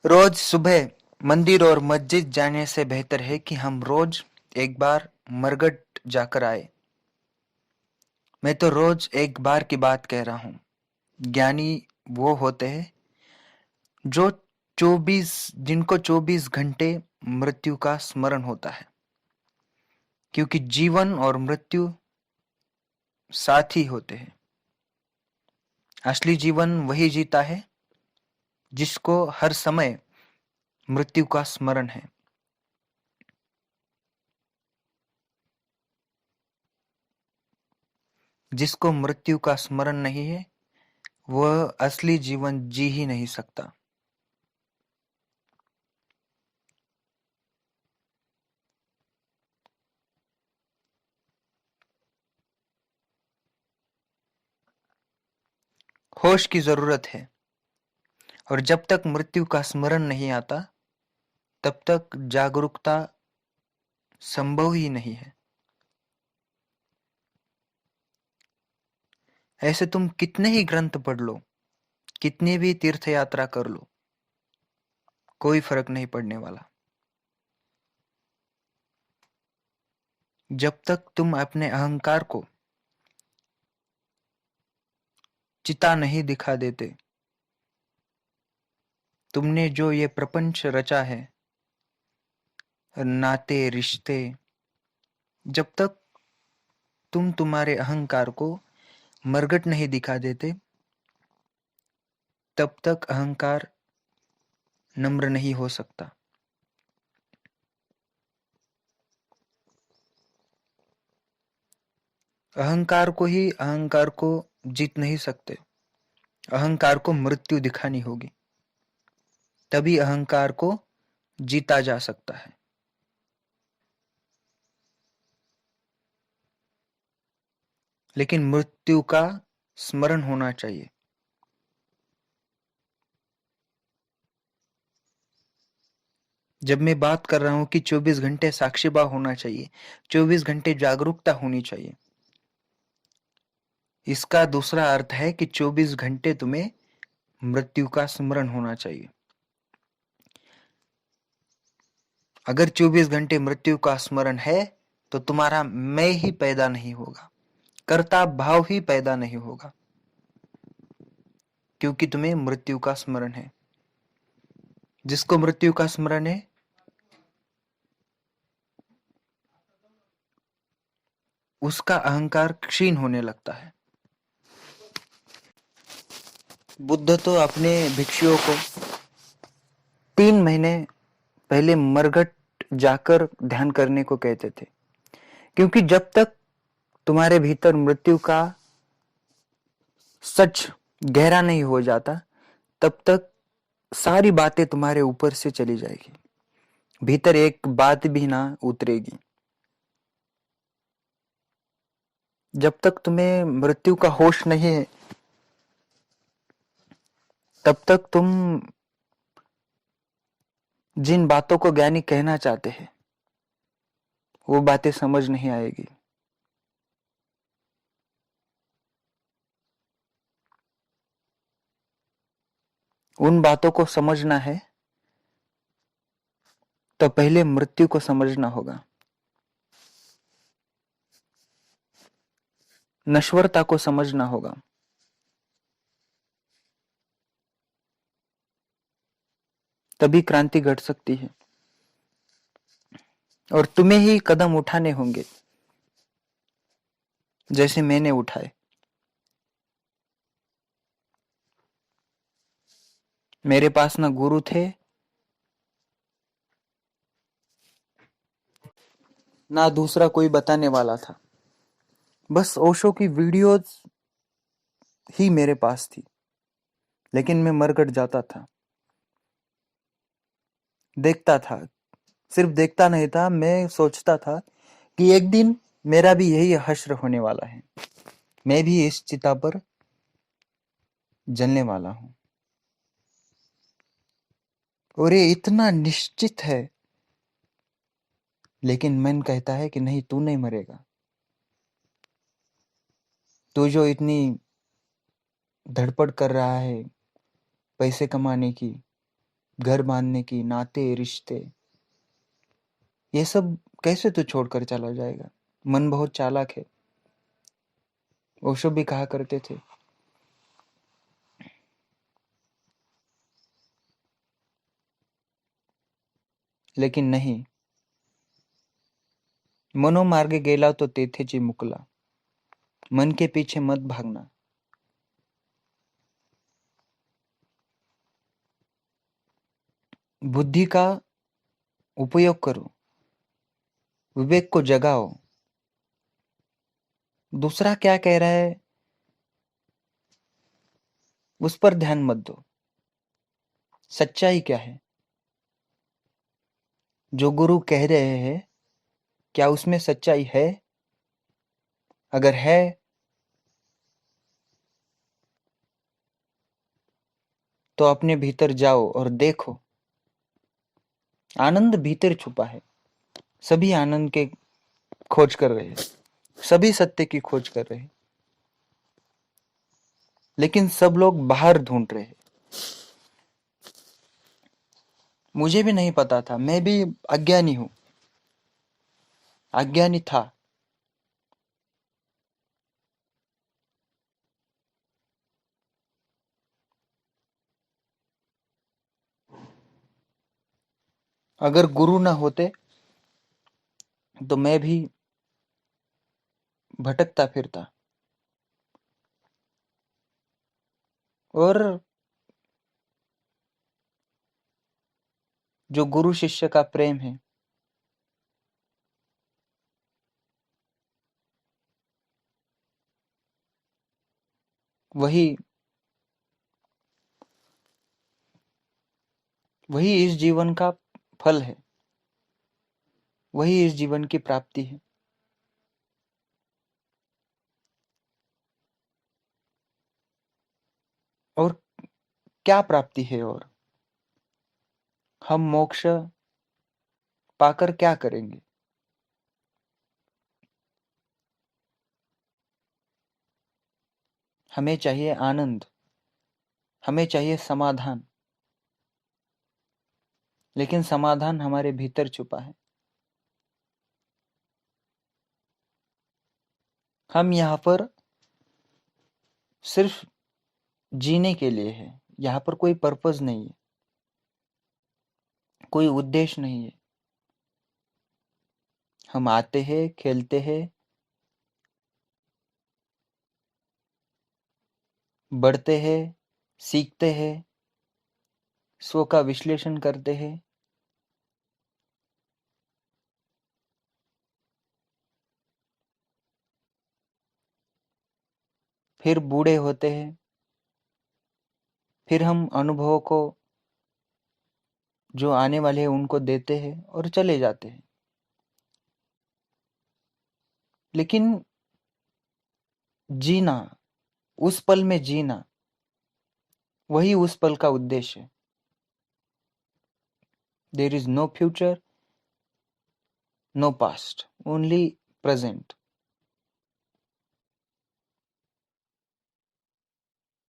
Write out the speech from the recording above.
रोज सुबह मंदिर और मस्जिद जाने से बेहतर है कि हम रोज एक बार मरगट जाकर आए। मैं तो रोज एक बार की बात कह रहा हूँ। ज्ञानी वो होते हैं जो 24 जिनको 24 घंटे मृत्यु का स्मरण होता है, क्योंकि जीवन और मृत्यु साथ ही होते हैं। असली जीवन वही जीता है जिसको हर समय मृत्यु का स्मरण है। जिसको मृत्यु का स्मरण नहीं है, वह असली जीवन जी ही नहीं सकता। होश की जरूरत है, और जब तक मृत्यु का स्मरण नहीं आता, तब तक जागरूकता संभव ही नहीं है। ऐसे तुम कितने ही ग्रंथ पढ़ लो, कितनी भी तीर्थ यात्रा कर लो, कोई फर्क नहीं पड़ने वाला। जब तक तुम अपने अहंकार को चिता नहीं दिखा देते, तुमने जो ये प्रपंच रचा है, नाते रिश्ते, जब तक तुम तुम्हारे अहंकार को मरगट नहीं दिखा देते, तब तक अहंकार नम्र नहीं हो सकता। अहंकार को जीत नहीं सकते। अहंकार को मृत्यु दिखानी होगी, तभी अहंकार को जीता जा सकता है। लेकिन मृत्यु का स्मरण होना चाहिए। जब मैं बात कर रहा हूं कि 24 घंटे साक्षीभाव होना चाहिए, 24 घंटे जागरूकता होनी चाहिए, इसका दूसरा अर्थ है कि 24 घंटे तुम्हें मृत्यु का स्मरण होना चाहिए। अगर 24 घंटे मृत्यु का स्मरण है, तो तुम्हारा मैं ही पैदा नहीं होगा, कर्ता भाव ही पैदा नहीं होगा, क्योंकि तुम्हें मृत्यु का स्मरण है। जिसको मृत्यु का स्मरण है, उसका अहंकार क्षीण होने लगता है। बुद्ध तो अपने भिक्षुओं को 3 महीने पहले मरघट जाकर ध्यान करने को कहते थे, क्योंकि जब तक तुम्हारे भीतर मृत्यु का सच गहरा नहीं हो जाता, तब तक सारी बातें तुम्हारे ऊपर से चली जाएगी, भीतर एक बात भी ना उतरेगी। जब तक तुम्हें मृत्यु का होश नहीं है, तब तक तुम जिन बातों को ज्ञानी कहना चाहते हैं, वो बातें समझ नहीं आएगी। उन बातों को समझना है तो पहले मृत्यु को समझना होगा, नश्वरता को समझना होगा। तभी क्रांति घट सकती है, और तुम्हें ही कदम उठाने होंगे, जैसे मैंने उठाए। मेरे पास ना गुरु थे, ना दूसरा कोई बताने वाला था। बस ओशो की वीडियोस ही मेरे पास थी, लेकिन मैं मरकट जाता था, देखता था। सिर्फ देखता नहीं था, मैं सोचता था कि एक दिन मेरा भी यही हश्र होने वाला है, मैं भी इस चिता पर जलने वाला हूं। और ये इतना निश्चित है, लेकिन मन कहता है कि नहीं, तू नहीं मरेगा। तू जो इतनी धड़पड़ कर रहा है पैसे कमाने की, घर बांधने की, नाते रिश्ते, ये सब कैसे तू छोड़कर चला जाएगा? मन बहुत चालाक है, ओशो भी कहा करते थे। लेकिन नहीं, मनो मार्गे गेला तो तेथेची मुकला। मन के पीछे मत भागना। बुद्धि का उपयोग करो, विवेक को जगाओ। दूसरा क्या कह रहा है उस पर ध्यान मत दो। सच्चाई क्या है? जो गुरु कह रहे हैं, क्या उसमें सच्चाई है? अगर है तो अपने भीतर जाओ और देखो, आनंद भीतर छुपा है। सभी आनंद के खोज कर रहे हैं, सभी सत्य की खोज कर रहे हैं, लेकिन सब लोग बाहर ढूंढ रहे हैं। मुझे भी नहीं पता था, मैं भी अज्ञानी हूं, अज्ञानी था। अगर गुरु ना होते तो मैं भी भटकता फिरता। और जो गुरु शिष्य का प्रेम है, वही वही इस जीवन का फल है, वही इस जीवन की प्राप्ति है। और क्या प्राप्ति है? और हम मोक्ष पाकर क्या करेंगे? हमें चाहिए आनंद, हमें चाहिए समाधान, लेकिन समाधान हमारे भीतर छुपा है। हम यहाँ पर सिर्फ जीने के लिए है, यहाँ पर कोई पर्पस नहीं है, कोई उद्देश्य नहीं है। हम आते हैं, खेलते हैं, बढ़ते हैं, सीखते हैं, स्व का विश्लेषण करते हैं, फिर बूढ़े होते हैं, फिर हम अनुभवों को जो आने वाले हैं उनको देते हैं और चले जाते हैं। लेकिन जीना, उस पल में जीना, वही उस पल का उद्देश्य है। There is no future, no past, only present.